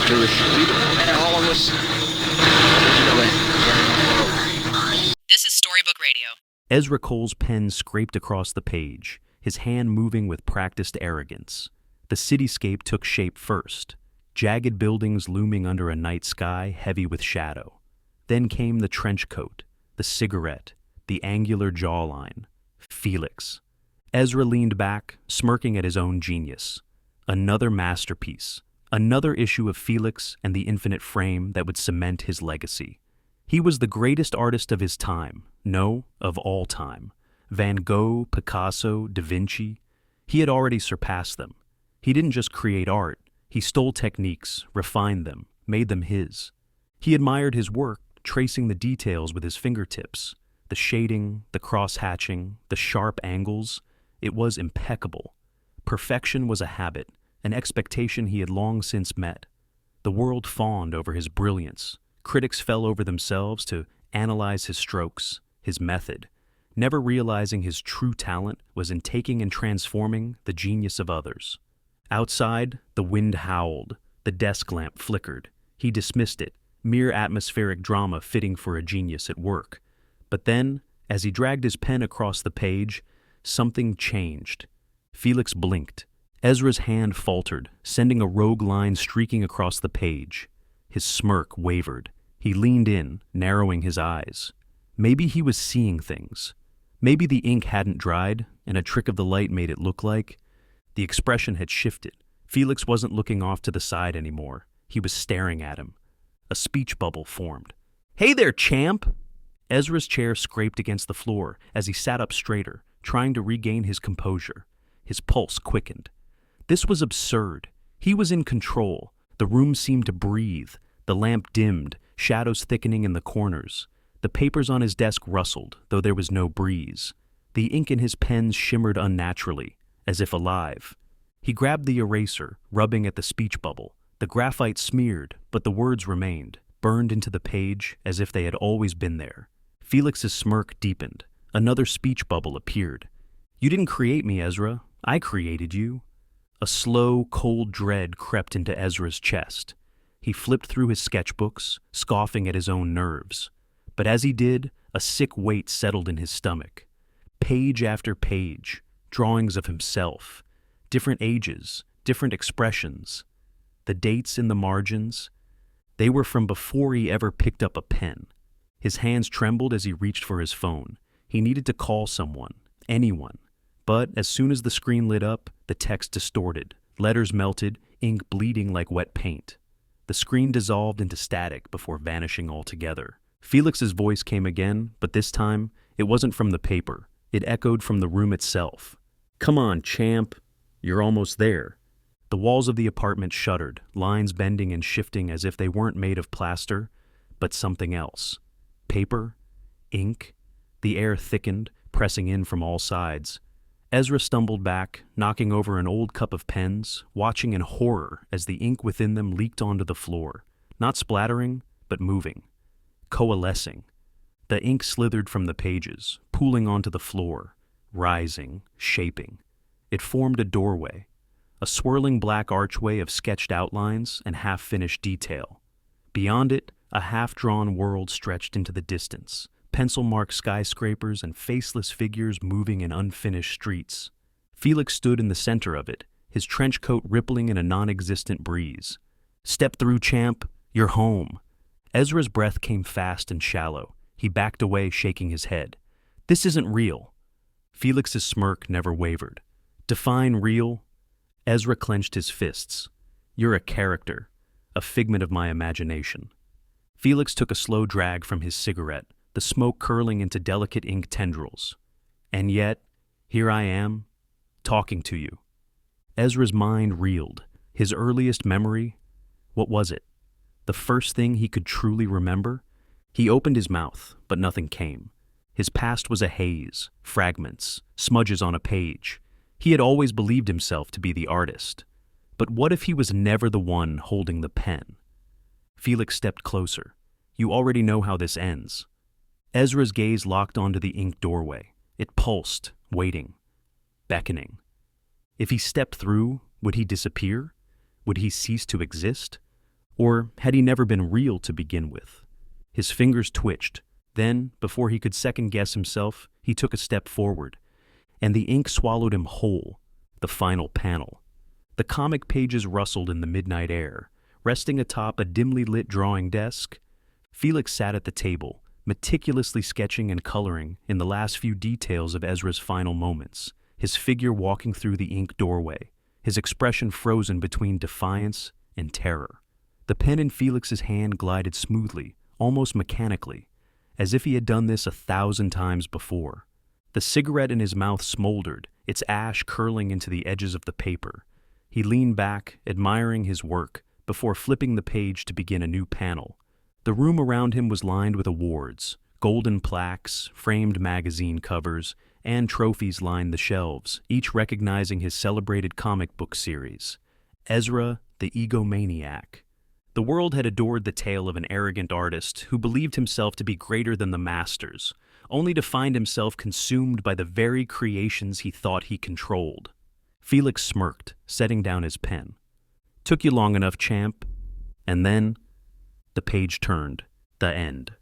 This is Storybook Radio. Ezra Cole's pen scraped across the page, his hand moving with practiced arrogance. The cityscape took shape first, jagged buildings looming under a night sky heavy with shadow. Then came the trench coat, the cigarette, the angular jawline. Felix. Ezra leaned back, smirking at his own genius. Another masterpiece, another issue of Felix and the infinite frame that would cement his legacy. He was the greatest artist of his time, no, of all time. Van Gogh, Picasso, Da Vinci. He had already surpassed them. He didn't just create art, he stole techniques, refined them, made them his. He admired his work, tracing the details with his fingertips. The shading, the cross-hatching, the sharp angles. It was impeccable. Perfection was a habit, an expectation he had long since met. The world fawned over his brilliance. Critics fell over themselves to analyze his strokes, his method, never realizing his true talent was in taking and transforming the genius of others. Outside, the wind howled, the desk lamp flickered. He dismissed it, mere atmospheric drama fitting for a genius at work. But then, as he dragged his pen across the page, something changed. Felix blinked. Ezra's hand faltered, sending a rogue line streaking across the page. His smirk wavered. He leaned in, narrowing his eyes. Maybe he was seeing things. Maybe the ink hadn't dried, and a trick of the light made it look like. The expression had shifted. Felix wasn't looking off to the side anymore. He was staring at him. A speech bubble formed. "Hey there, champ!" Ezra's chair scraped against the floor as he sat up straighter, trying to regain his composure. His pulse quickened. This was absurd. He was in control. The room seemed to breathe. The lamp dimmed, shadows thickening in the corners. The papers on his desk rustled, though there was no breeze. The ink in his pens shimmered unnaturally, as if alive. He grabbed the eraser, rubbing at the speech bubble. The graphite smeared, but the words remained, burned into the page as if they had always been there. Felix's smirk deepened. Another speech bubble appeared. "You didn't create me, Ezra. I created you." A slow, cold dread crept into Ezra's chest. He flipped through his sketchbooks, scoffing at his own nerves. But as he did, a sick weight settled in his stomach. Page after page, drawings of himself, different ages, different expressions. The dates in the margins, they were from before he ever picked up a pen. His hands trembled as he reached for his phone. He needed to call someone, anyone. But as soon as the screen lit up, the text distorted, letters melted, ink bleeding like wet paint. The screen dissolved into static before vanishing altogether. Felix's voice came again, but this time, it wasn't from the paper. It echoed from the room itself. "Come on, champ. You're almost there." The walls of the apartment shuddered, lines bending and shifting as if they weren't made of plaster, but something else. Paper, ink. The air thickened, pressing in from all sides. Ezra stumbled back, knocking over an old cup of pens, watching in horror as the ink within them leaked onto the floor, not splattering, but moving, coalescing. The ink slithered from the pages, pooling onto the floor, rising, shaping. It formed a doorway, a swirling black archway of sketched outlines and half-finished detail. Beyond it, a half-drawn world stretched into the distance, pencil-marked skyscrapers and faceless figures moving in unfinished streets. Felix stood in the center of it, his trench coat rippling in a non-existent breeze. "Step through, champ. You're home." Ezra's breath came fast and shallow. He backed away, shaking his head. "This isn't real." Felix's smirk never wavered. "Define real?" Ezra clenched his fists. "You're a character, a figment of my imagination." Felix took a slow drag from his cigarette, the smoke curling into delicate ink tendrils. "And yet, here I am, talking to you." Ezra's mind reeled. His earliest memory, what was it? The first thing he could truly remember? He opened his mouth, but nothing came. His past was a haze, fragments, smudges on a page. He had always believed himself to be the artist. But what if he was never the one holding the pen? Felix stepped closer. "You already know how this ends." Ezra's gaze locked onto the ink doorway. It pulsed, waiting, beckoning. If he stepped through, would he disappear? Would he cease to exist? Or had he never been real to begin with? His fingers twitched. Then, before he could second-guess himself, he took a step forward, and the ink swallowed him whole. The final panel. The comic pages rustled in the midnight air. Resting atop a dimly lit drawing desk, Felix sat at the table, meticulously sketching and coloring in the last few details of Ezra's final moments, his figure walking through the ink doorway, his expression frozen between defiance and terror. The pen in Felix's hand glided smoothly, almost mechanically, as if he had done this 1,000 times before. The cigarette in his mouth smoldered, its ash curling into the edges of the paper. He leaned back, admiring his work, before flipping the page to begin a new panel. The room around him was lined with awards. Golden plaques, framed magazine covers, and trophies lined the shelves, each recognizing his celebrated comic book series, Ezra the Egomaniac. The world had adored the tale of an arrogant artist who believed himself to be greater than the masters, only to find himself consumed by the very creations he thought he controlled. Felix smirked, setting down his pen. "Took you long enough, champ." And then the page turned. The end.